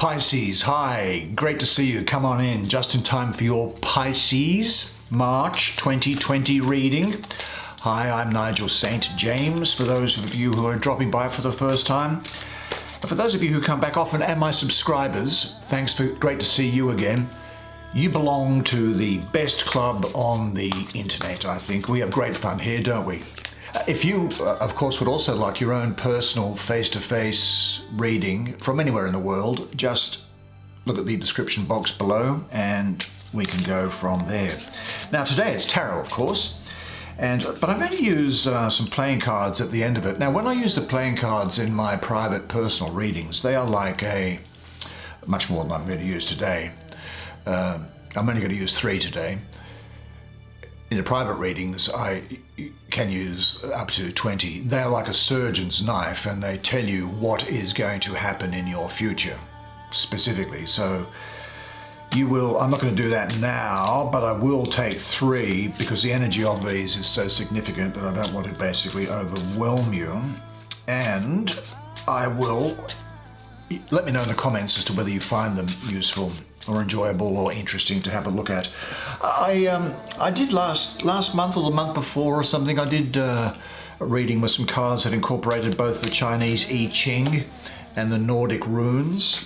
Pisces, hi, great to see you. Come on in, just in time for your Pisces March 2020 reading. Hi, I'm Nigel Saint James, for those of you who are dropping by for the first time. And for those of you who come back often and my subscribers, great to see you again. You belong to the best club on the internet, I think. We have great fun here, don't we? If you, of course, would also like your own personal face-to-face reading from anywhere in the world, just look at the description box below and we can go from there. Now today it's tarot, of course, but I'm going to use some playing cards at the end of it. Now when I use the playing cards in my private personal readings, they are like much more than I'm going to use today. I'm only going to use 3 today. In the private readings, I can use up to 20. They're like a surgeon's knife, and they tell you what is going to happen in your future, specifically. So I'm not going to do that now, but I will take 3 because the energy of these is so significant that I don't want to basically overwhelm you. And I will let me know in the comments as to whether you find them useful or enjoyable or interesting to have a look at. I did last month or the month before or something, I did a reading with some cards that incorporated both the Chinese I Ching and the Nordic runes.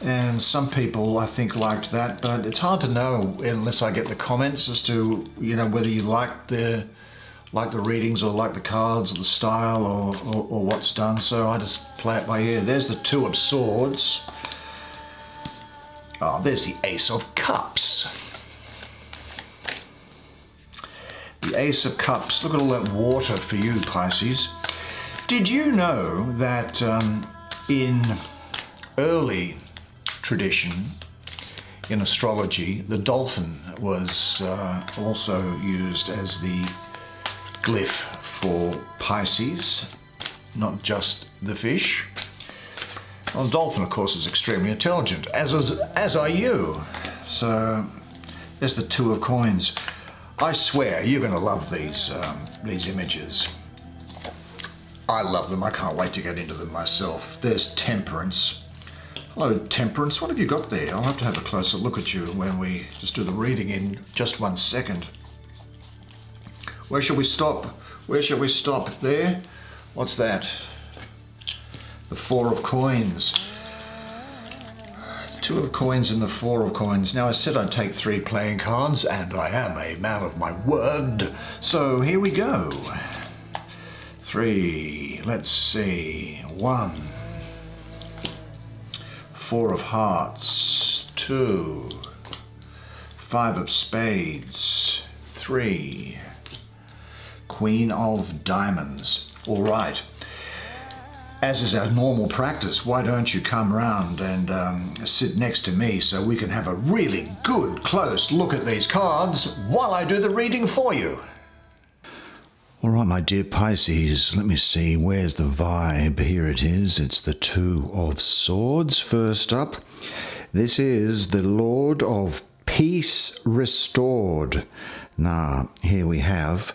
And some people, I think, liked that, but it's hard to know unless I get the comments as to, whether you like the readings or like the cards or the style or what's done. So I just play it by ear. There's the 2 of Swords. Oh, there's the Ace of Cups. The Ace of Cups. Look at all that water for you, Pisces. Did you know that in early tradition in astrology, the dolphin was also used as the glyph for Pisces, not just the fish? Well, the dolphin, of course, is extremely intelligent, as are you. So there's the 2 of Coins. I swear you're going to love these images. I love them. I can't wait to get into them myself. There's Temperance. Hello, Temperance. What have you got there? I'll have to have a closer look at you when we just do the reading in just 1 second. Where shall we stop? Where shall we stop? There? What's that? The 4 of Coins. 2 of Coins and the 4 of Coins. Now I said I'd take 3 playing cards, and I am a man of my word. So here we go. 3. Let's see. 1. 4 of Hearts. 2. 5 of Spades. 3. Queen of Diamonds. All right. As is our normal practice, why don't you come round and sit next to me so we can have a really good close look at these cards while I do the reading for you. All right, my dear Pisces, let me see, where's the vibe? Here it is. It's the 2 of Swords. First up, this is the Lord of Peace Restored. Now, here we have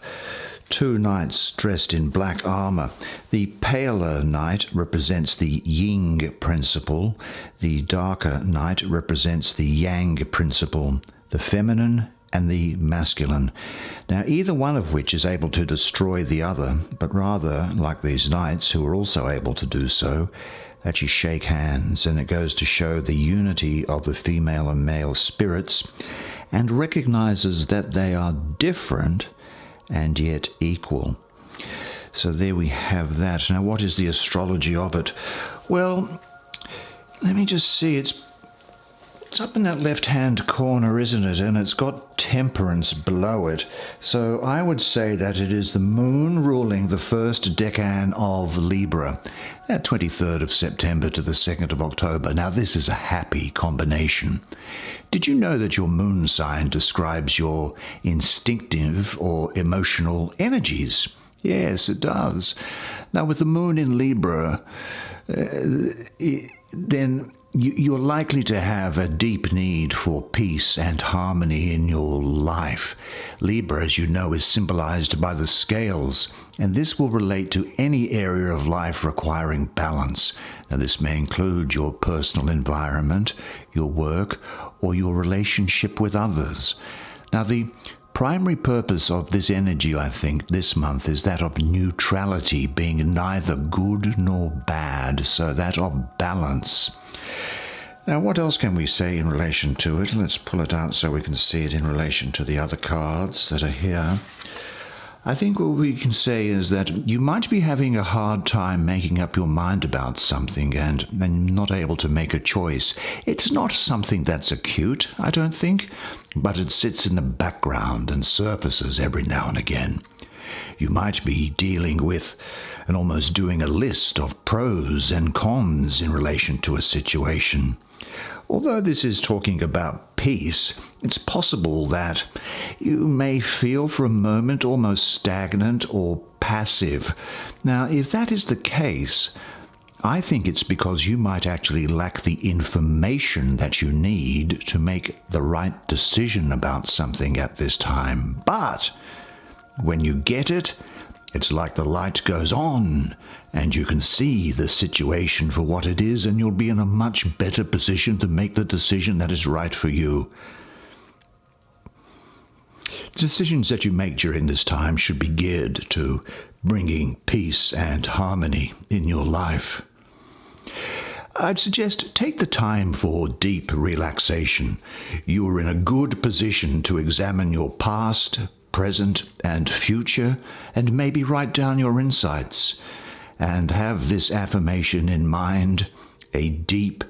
2 knights dressed in black armor. The paler knight represents the yin principle. The darker knight represents the yang principle, the feminine and the masculine. Now, either one of which is able to destroy the other, but rather, like these knights who are also able to do so, that you shake hands, and it goes to show the unity of the female and male spirits and recognizes that they are different and yet equal. So there we have that. Now, what is the astrology of it? Well, let me just see. It's up in that left-hand corner, isn't it? And it's got Temperance below it. So I would say that it is the moon ruling the first decan of Libra, that 23rd of September to the 2nd of October. Now, this is a happy combination. Did you know that your moon sign describes your instinctive or emotional energies? Yes, it does. Now, with the moon in Libra, then you're likely to have a deep need for peace and harmony in your life. Libra, as you know, is symbolized by the scales, and this will relate to any area of life requiring balance. Now, this may include your personal environment, your work, or your relationship with others. Now, the primary purpose of this energy, I think, this month is that of neutrality, being neither good nor bad, so that of balance. Now, what else can we say in relation to it? Let's pull it out so we can see it in relation to the other cards that are here. I think what we can say is that you might be having a hard time making up your mind about something and not able to make a choice. It's not something that's acute, I don't think, but it sits in the background and surfaces every now and again. You might be dealing with and almost doing a list of pros and cons in relation to a situation. Although this is talking about peace, it's possible that you may feel for a moment almost stagnant or passive. Now, if that is the case, I think it's because you might actually lack the information that you need to make the right decision about something at this time. But when you get it, it's like the light goes on and you can see the situation for what it is, and you'll be in a much better position to make the decision that is right for you. Decisions that you make during this time should be geared to bringing peace and harmony in your life. I'd suggest take the time for deep relaxation. You are in a good position to examine your past, present, and future, and maybe write down your insights. And have this affirmation in mind: a deep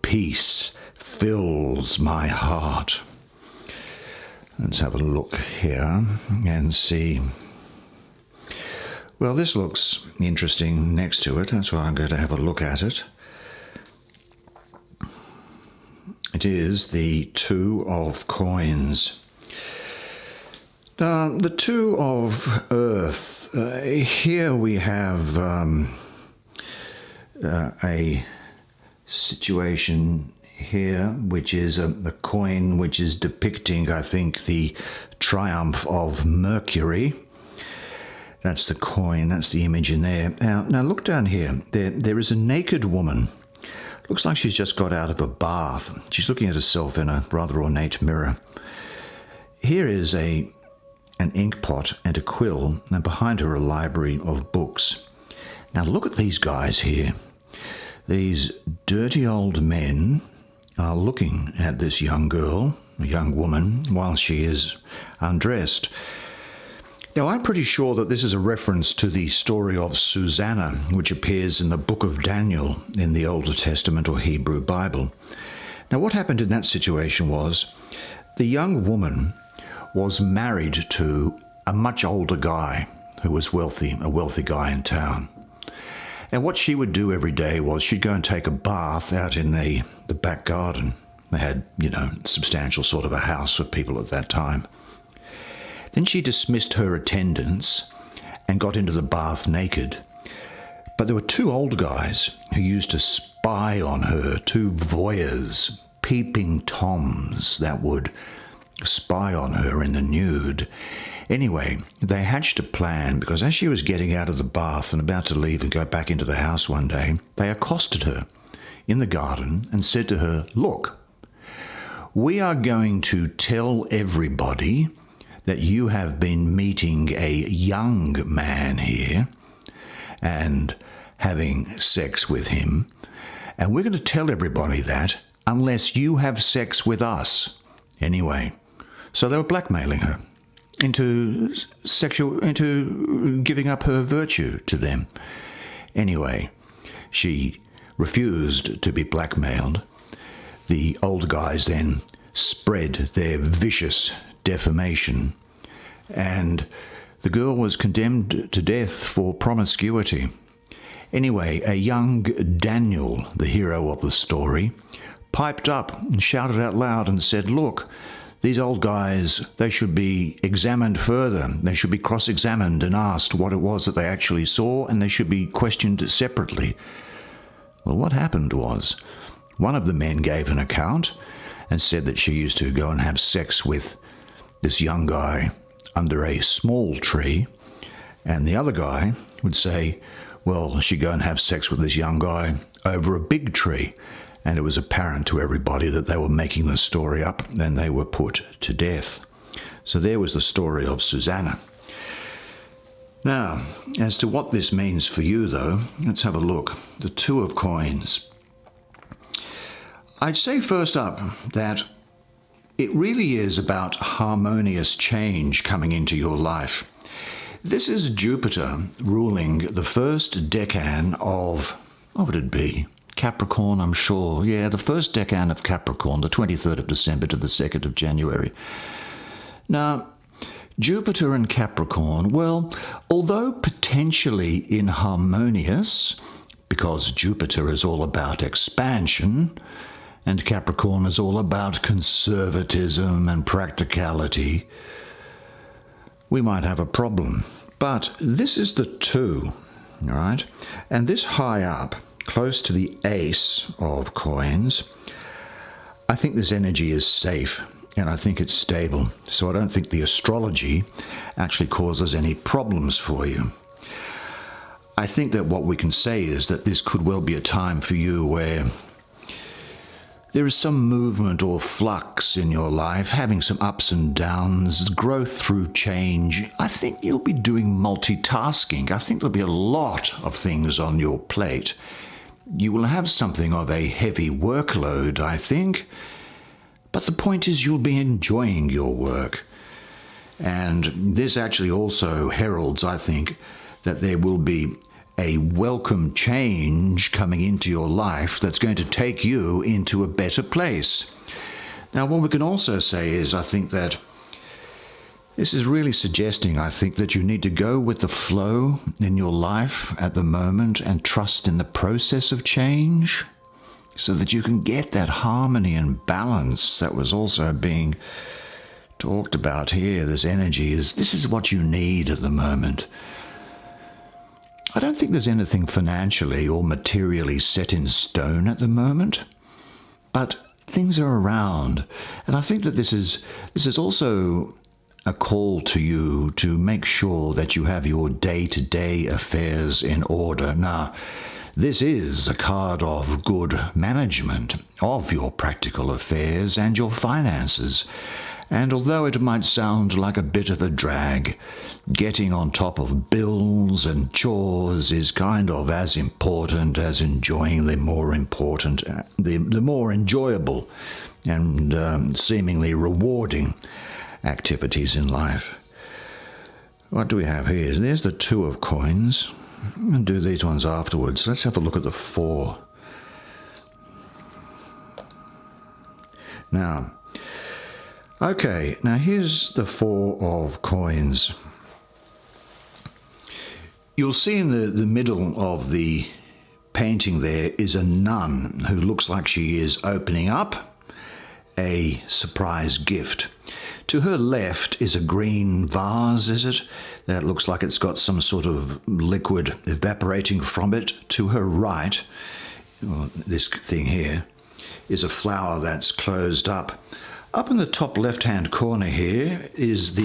peace fills my heart. Let's have a look here and see. Well, this looks interesting next to it. That's why I'm going to have a look at it. It is the Two of Coins. The Two of Earth. Here we have a situation here, which is a coin which is depicting, I think, the triumph of Mercury. That's the coin, that's the image in there. Now look down here. There is a naked woman. Looks like she's just got out of a bath. She's looking at herself in a rather ornate mirror. Here is an ink pot and a quill, and behind her a library of books. Now look at these guys here. These dirty old men are looking at this young girl, a young woman, while she is undressed. Now I'm pretty sure that this is a reference to the story of Susanna, which appears in the book of Daniel in the Old Testament or Hebrew Bible. Now what happened in that situation was the young woman was married to a much older guy who was wealthy, a wealthy guy in town. And what she would do every day was she'd go and take a bath out in the back garden. They had, substantial sort of a house for people at that time. Then she dismissed her attendants and got into the bath naked. But there were two old guys who used to spy on her, two voyeurs, peeping toms that would spy on her in the nude. Anyway, they hatched a plan, because as she was getting out of the bath and about to leave and go back into the house one day, they accosted her in the garden and said to her, "Look, we are going to tell everybody that you have been meeting a young man here and having sex with him, and we're going to tell everybody that unless you have sex with us." Anyway, so they were blackmailing her into giving up her virtue to them. Anyway, she refused to be blackmailed. The old guys then spread their vicious defamation, and the girl was condemned to death for promiscuity. Anyway, a young Daniel, the hero of the story, piped up and shouted out loud and said, "Look, these old guys, they should be examined further. They should be cross-examined and asked what it was that they actually saw, and they should be questioned separately." Well, what happened was, one of the men gave an account and said that she used to go and have sex with this young guy under a small tree, and the other guy would say, well, she'd go and have sex with this young guy over a big tree, and it was apparent to everybody that they were making the story up, and they were put to death. So there was the story of Susanna. Now, as to what this means for you, though, let's have a look. The Two of Coins. I'd say first up that it really is about harmonious change coming into your life. This is Jupiter ruling the first decan of, what would it be? Capricorn, I'm sure. Yeah, the first decan of Capricorn, the 23rd of December to the 2nd of January. Now, Jupiter and Capricorn, well, although potentially inharmonious, because Jupiter is all about expansion, and Capricorn is all about conservatism and practicality, we might have a problem. But this is the two, all right? And this high up, close to the Ace of Coins, I think this energy is safe, and I think it's stable. So I don't think the astrology actually causes any problems for you. I think that what we can say is that this could well be a time for you where there is some movement or flux in your life, having some ups and downs, growth through change. I think you'll be doing multitasking. I think there'll be a lot of things on your plate. You will have something of a heavy workload, I think. But the point is you'll be enjoying your work. And this actually also heralds, I think, that there will be a welcome change coming into your life that's going to take you into a better place. Now, what we can also say is, I think that this is really suggesting, I think, that you need to go with the flow in your life at the moment and trust in the process of change so that you can get that harmony and balance that was also being talked about here. This energy this is what you need at the moment. I don't think there's anything financially or materially set in stone at the moment, but things are around. And I think that this is also a call to you to make sure that you have your day-to-day affairs in order. Now, this is a card of good management of your practical affairs and your finances. And although it might sound like a bit of a drag, getting on top of bills and chores is kind of as important as enjoying the more important, the more enjoyable and seemingly rewarding activities in life. What do we have here? There's the Two of Coins. I'm going to do these ones afterwards. Let's have a look at the Four. Now, okay, now here's the Four of Coins. You'll see in the middle of the painting there is a nun who looks like she is opening up a surprise gift. To her left is a green vase, is it? That looks like it's got some sort of liquid evaporating from it. To her right, well, this thing here, is a flower that's closed up. Up in the top left-hand corner here is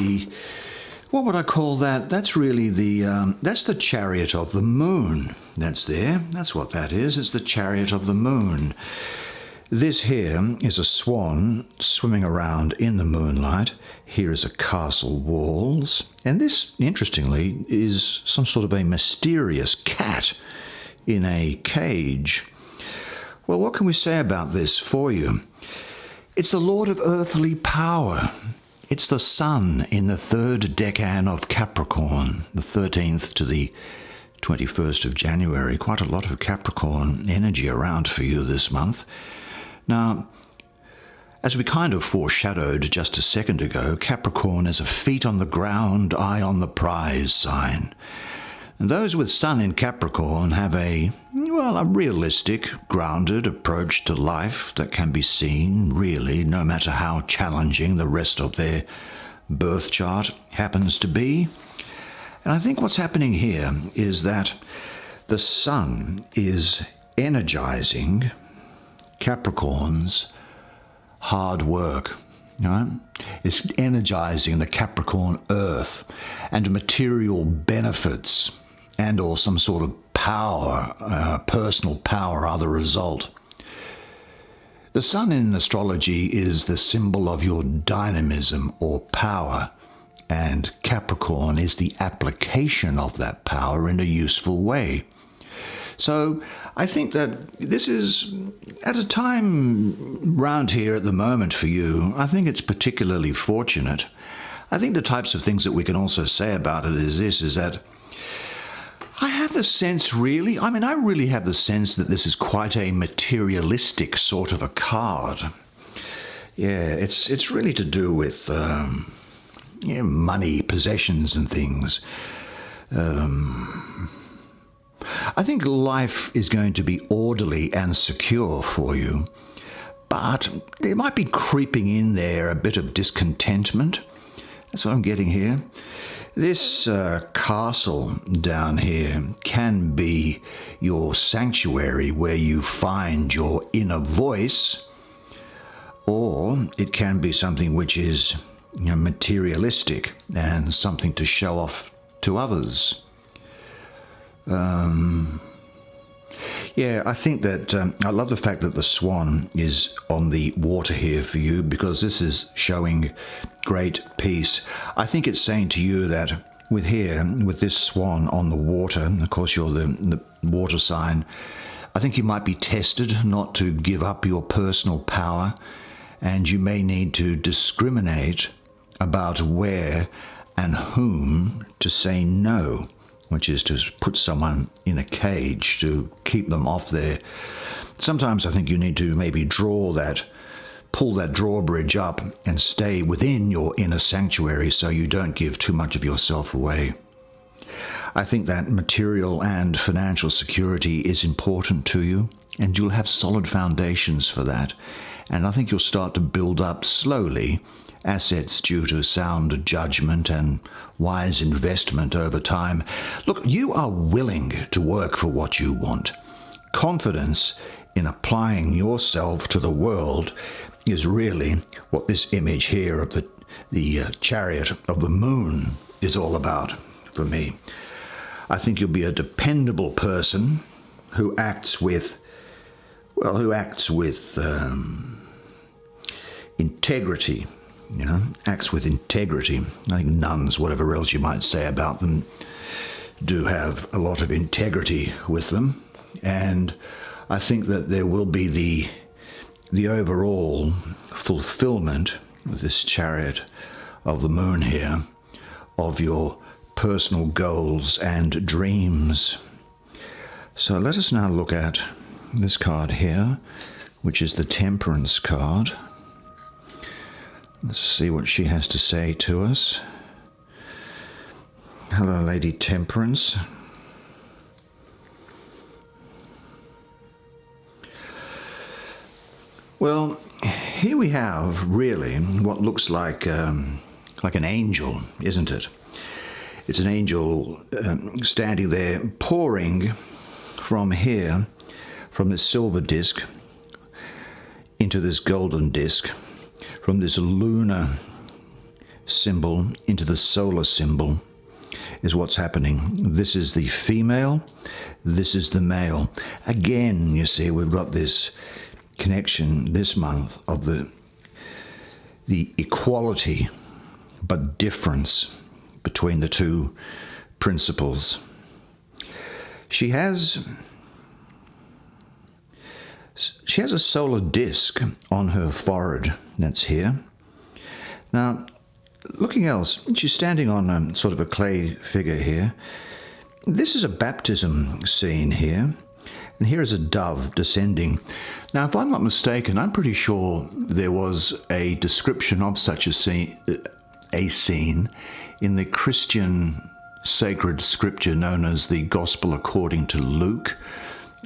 what would I call that? That's really that's the chariot of the moon. That's there. That's what that is. It's the chariot of the moon. This here is a swan swimming around in the moonlight. Here is a castle walls. And this, interestingly, is some sort of a mysterious cat in a cage. Well, what can we say about this for you? It's the Lord of earthly power. It's the sun in the third decan of Capricorn, the 13th to the 21st of January. Quite a lot of Capricorn energy around for you this month. Now, as we kind of foreshadowed just a second ago, Capricorn is a feet on the ground, eye on the prize sign. And those with sun in Capricorn have a realistic, grounded approach to life that can be seen, really, no matter how challenging the rest of their birth chart happens to be. And I think what's happening here is that the sun is energizing Capricorn's hard work. Right? It's energizing the Capricorn earth and material benefits and or some sort of power, personal power are the result. The sun in astrology is the symbol of your dynamism or power, and Capricorn is the application of that power in a useful way. So I think that this is, at a time round here at the moment for you, I think it's particularly fortunate. I think the types of things that we can also say about it is that I have the sense I really have the sense that this is quite a materialistic sort of a card. Yeah, it's really to do with money, possessions and things. I think life is going to be orderly and secure for you, but there might be creeping in there a bit of discontentment. That's what I'm getting here. This castle down here can be your sanctuary where you find your inner voice, or it can be something which is materialistic and something to show off to others. I think that I love the fact that the swan is on the water here for you, because this is showing great peace. I think it's saying to you that with this swan on the water, and of course you're the water sign, I think you might be tested not to give up your personal power, and you may need to discriminate about where and whom to say no, which is to put someone in a cage to keep them off there. Sometimes I think you need to maybe pull that drawbridge up and stay within your inner sanctuary so you don't give too much of yourself away. I think that material and financial security is important to you, and you'll have solid foundations for that. And I think you'll start to build up slowly assets due to sound judgment and wise investment over time. Look, you are willing to work for what you want. Confidence in applying yourself to the world is really what this image here of the chariot of the moon is all about for me. I think you'll be a dependable person who acts with integrity. Acts with integrity. I think nuns, whatever else you might say about them, do have a lot of integrity with them. And I think that there will be the overall fulfillment with this chariot of the moon here of your personal goals and dreams. So let us now look at this card here, which is the Temperance card. Let's see what she has to say to us. Hello, Lady Temperance. Well, here we have really what looks like an angel, isn't it? It's an angel standing there, pouring from here, from this silver disc, into this golden disc, from this lunar symbol into the solar symbol, is what's happening. This is the female, this is the male. Again, you see, we've got this connection this month of the equality but difference between the two principles. She has a solar disc on her forehead that's here. Now, looking else, she's standing on sort of a clay figure here. This is a baptism scene here, and here is a dove descending. Now, if I'm not mistaken, I'm pretty sure there was a description of such a scene in the Christian sacred scripture known as the Gospel according to Luke,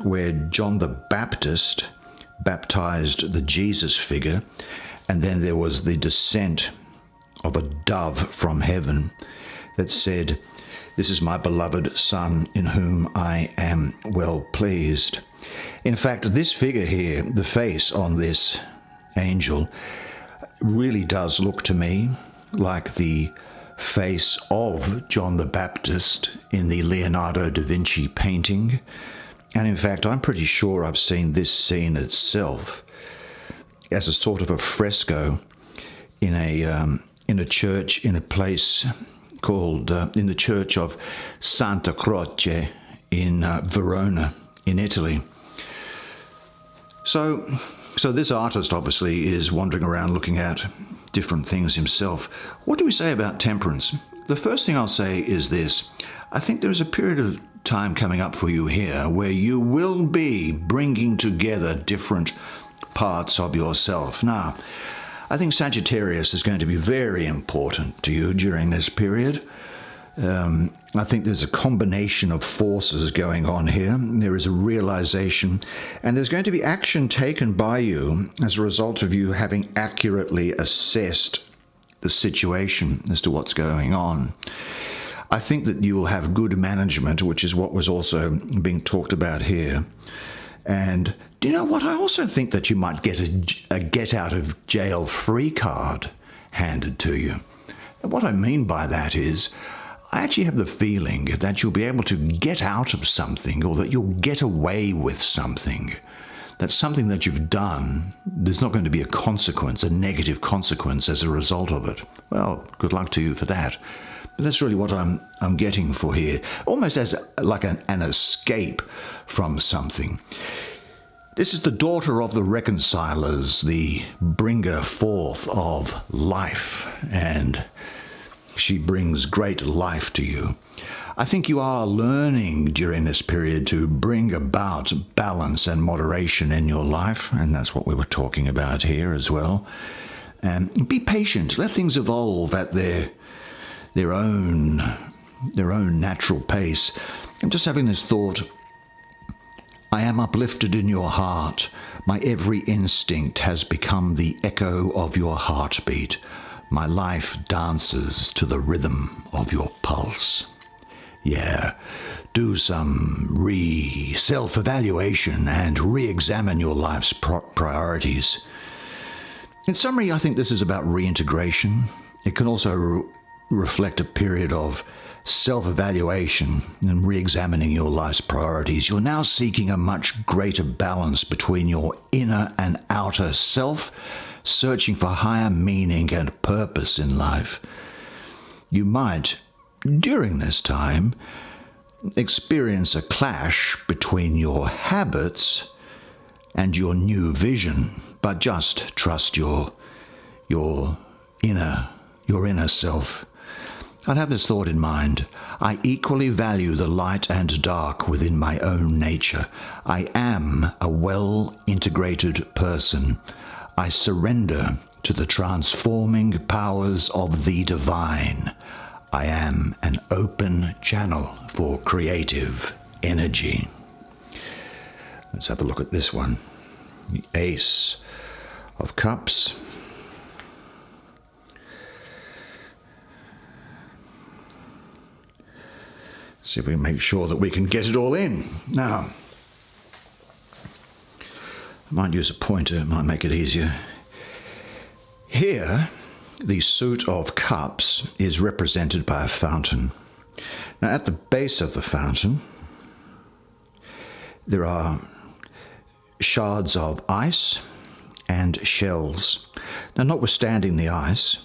where John the Baptist baptized the Jesus figure, and then there was the descent of a dove from heaven that said, "This is my beloved Son in whom I am well pleased." In fact, this figure here, the face on this angel, really does look to me like the face of John the Baptist in the Leonardo da Vinci painting. And in fact, I'm pretty sure I've seen this scene itself as a sort of a fresco in a church, in a place called, in the church of Santa Croce in Verona, in Italy. So this artist obviously is wandering around looking at different things himself. What do we say about temperance? The first thing I'll say is this. I think there is a period of time coming up for you here where you will be bringing together different parts of yourself. Now, I think Sagittarius is going to be very important to you during this period. I think there's a combination of forces going on here. There is a realization, and there's going to be action taken by you as a result of you having accurately assessed the situation as to what's going on. I think that you will have good management, which is what was also being talked about here. And do you know what? I also think that you might get a get out of jail free card handed to you. And what I mean by that is, I actually have the feeling that you'll be able to get out of something, or that you'll get away with something. That's something that you've done. There's not going to be a consequence, a negative consequence as a result of it. Well, good luck to you for that. But that's really what I'm getting for here, almost as like an escape from something. This is the daughter of the reconcilers, the bringer forth of life, and she brings great life to you. I think you are learning during this period to bring about balance and moderation in your life, and that's what we were talking about here as well. And be patient. Let things evolve at their own natural pace. I'm just having this thought. I am uplifted in your heart. My every instinct has become the echo of your heartbeat. My life dances to the rhythm of your pulse. Yeah, do some self-evaluation and re-examine your life's priorities. In summary, I think this is about reintegration. It can also reflect a period of self-evaluation and re-examining your life's priorities. You're now seeking a much greater balance between your inner and outer self, searching for higher meaning and purpose in life. You might, during this time, experience a clash between your habits and your new vision, but just trust your inner self. I'd have this thought in mind. I equally value the light and dark within my own nature. I am a well-integrated person. I surrender to the transforming powers of the divine. I am an open channel for creative energy. Let's have a look at this one. The Ace of Cups. See if we can make sure that we can get it all in. Now, I might use a pointer, it might make it easier. Here, the Suit of Cups is represented by a fountain. Now, at the base of the fountain, there are shards of ice and shells. Now, notwithstanding the ice,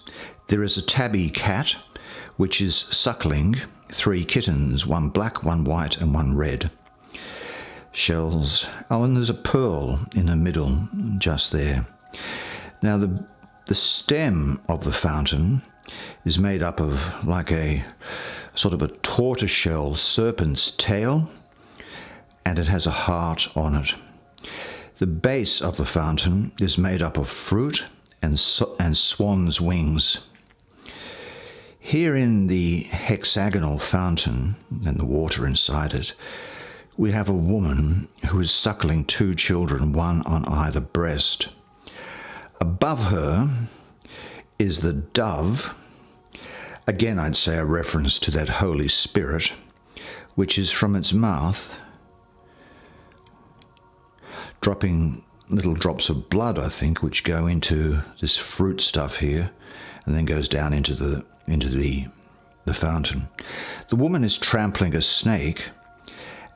there is a tabby cat which is suckling 3 kittens, one black, one white, and one red. Shells. Oh, and there's a pearl in the middle, just there. Now, the stem of the fountain is made up of like a sort of a tortoiseshell serpent's tail, and it has a heart on it. The base of the fountain is made up of fruit and swan's wings. Here in the hexagonal fountain and the water inside it, we have a woman who is suckling 2 children, one on either breast. Above her is the dove, again I'd say a reference to that Holy Spirit, which is from its mouth dropping little drops of blood, I think, which go into this fruit stuff here, and then goes down into the the fountain. The woman is trampling a snake.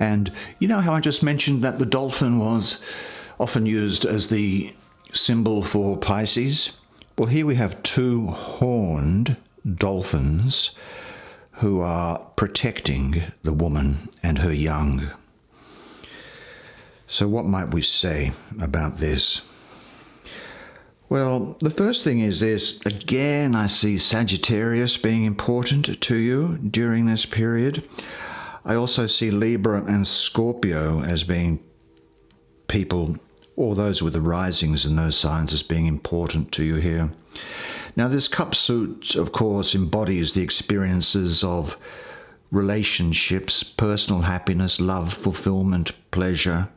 And you know how I just mentioned that the dolphin was often used as the symbol for Pisces? Well, here we have two horned dolphins who are protecting the woman and her young. So what might we say about this? Well, the first thing is this. Again, I see Sagittarius being important to you during this period. I also see Libra and Scorpio as being people, or those with the risings in those signs, as being important to you here. Now, this cup suit, of course, embodies the experiences of relationships, personal happiness, love, fulfillment, pleasure.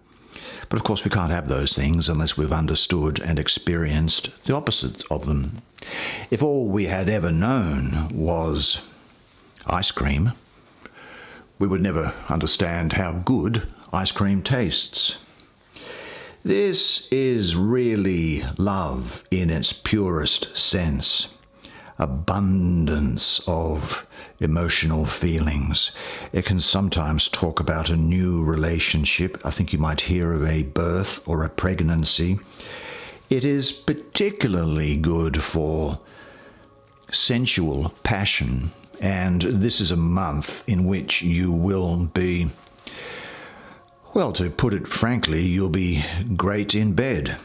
But of course, we can't have those things unless we've understood and experienced the opposite of them. If all we had ever known was ice cream, we would never understand how good ice cream tastes. This is really love in its purest sense. Abundance of emotional feelings. It can sometimes talk about a new relationship. I think you might hear of a birth or a pregnancy. It is particularly good for sensual passion. And this is a month in which you will be, well, to put it frankly, you'll be great in bed.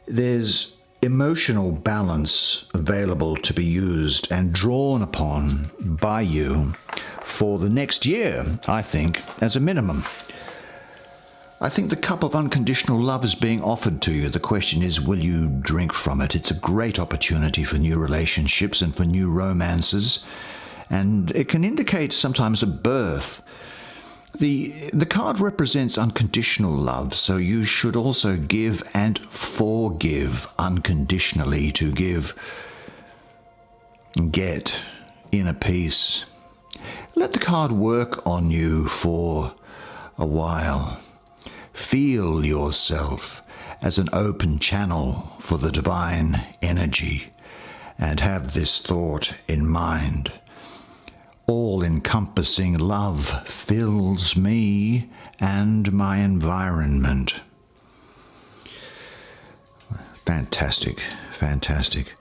There's emotional balance available to be used and drawn upon by you for the next year, I think, as a minimum. I think the cup of unconditional love is being offered to you. The question is, will you drink from it? It's a great opportunity for new relationships and for new romances, and it can indicate sometimes a birth. The card represents unconditional love, so you should also give and forgive unconditionally, to give and get inner peace. Let the card work on you for a while. Feel yourself as an open channel for the divine energy, and have this thought in mind. All-encompassing love fills me and my environment. Fantastic, fantastic.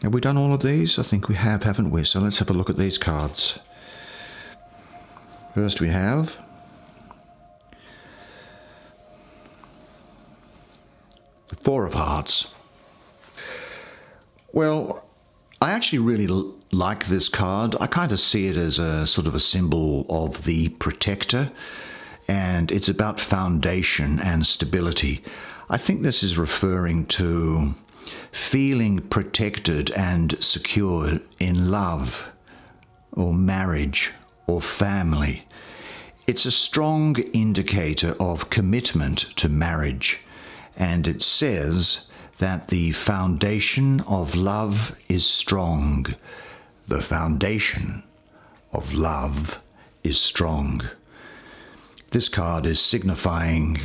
Have we done all of these? I think we have, haven't we? So let's have a look at these cards. First we have the Four of Hearts. Well, I actually really like this card. I kind of see it as a sort of a symbol of the protector, and it's about foundation and stability. I think this is referring to feeling protected and secure in love or marriage or family. It's a strong indicator of commitment to marriage, and it says that the foundation of love is strong. The foundation of love is strong. This card is signifying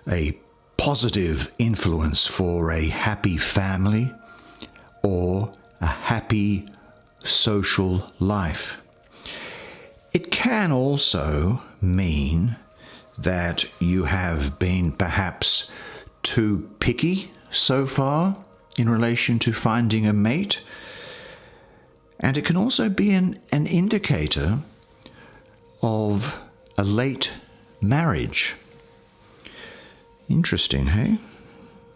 a positive influence for a happy family or a happy social life. It can also mean that you have been perhaps too picky so far in relation to finding a mate. And it can also be an indicator of a late marriage. Interesting, hey?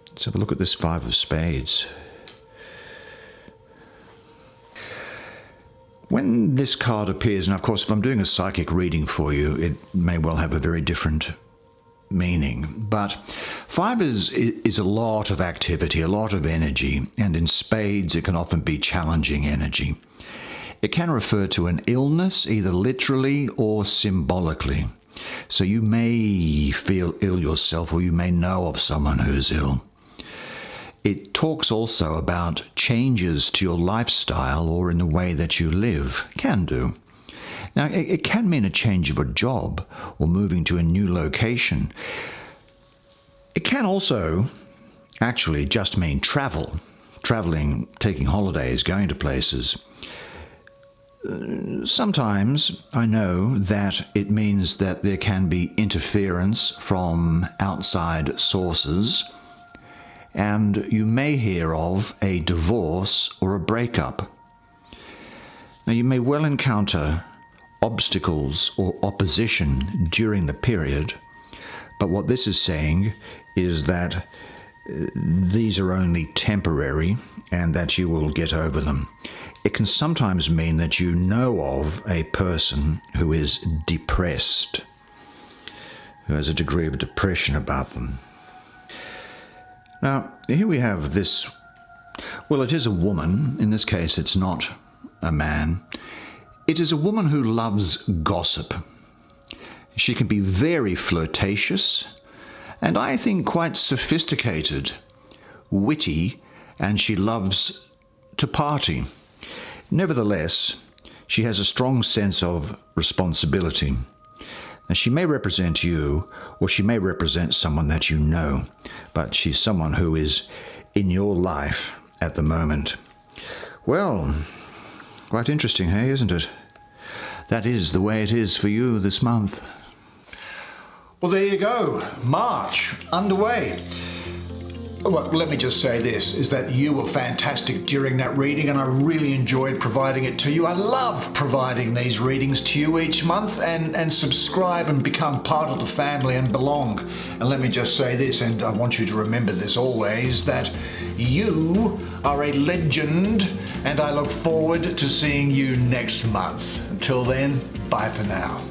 Let's have a look at this Five of Spades. When this card appears, and of course if I'm doing a psychic reading for you, it may well have a very different meaning, but five is a lot of activity, a lot of energy, and in spades it can often be challenging energy. It can refer to an illness, either literally or symbolically. So you may feel ill yourself, or you may know of someone who's ill. It talks also about changes to your lifestyle or in the way that you live. Can do. Now, it can mean a change of a job or moving to a new location. It can also actually just mean travel. Traveling, taking holidays, going to places. Sometimes I know that it means that there can be interference from outside sources, and you may hear of a divorce or a breakup. Now, you may well encounter obstacles or opposition during the period, but what this is saying is that these are only temporary and that you will get over them. It can sometimes mean that you know of a person who is depressed, who has a degree of depression about them. Now, here we have this, well, it is a woman. In this case, it's not a man. It is a woman who loves gossip. She can be very flirtatious, and I think quite sophisticated, witty, and she loves to party. Nevertheless, she has a strong sense of responsibility. Now, she may represent you, or she may represent someone that you know, but she's someone who is in your life at the moment. Well, quite interesting, hey, isn't it? That is the way it is for you this month. Well, there you go. March underway. Well, let me just say this, is that you were fantastic during that reading, and I really enjoyed providing it to you. I love providing these readings to you each month, and subscribe and become part of the family and belong. And let me just say this, and I want you to remember this always, that you are a legend, and I look forward to seeing you next month. Until then, bye for now.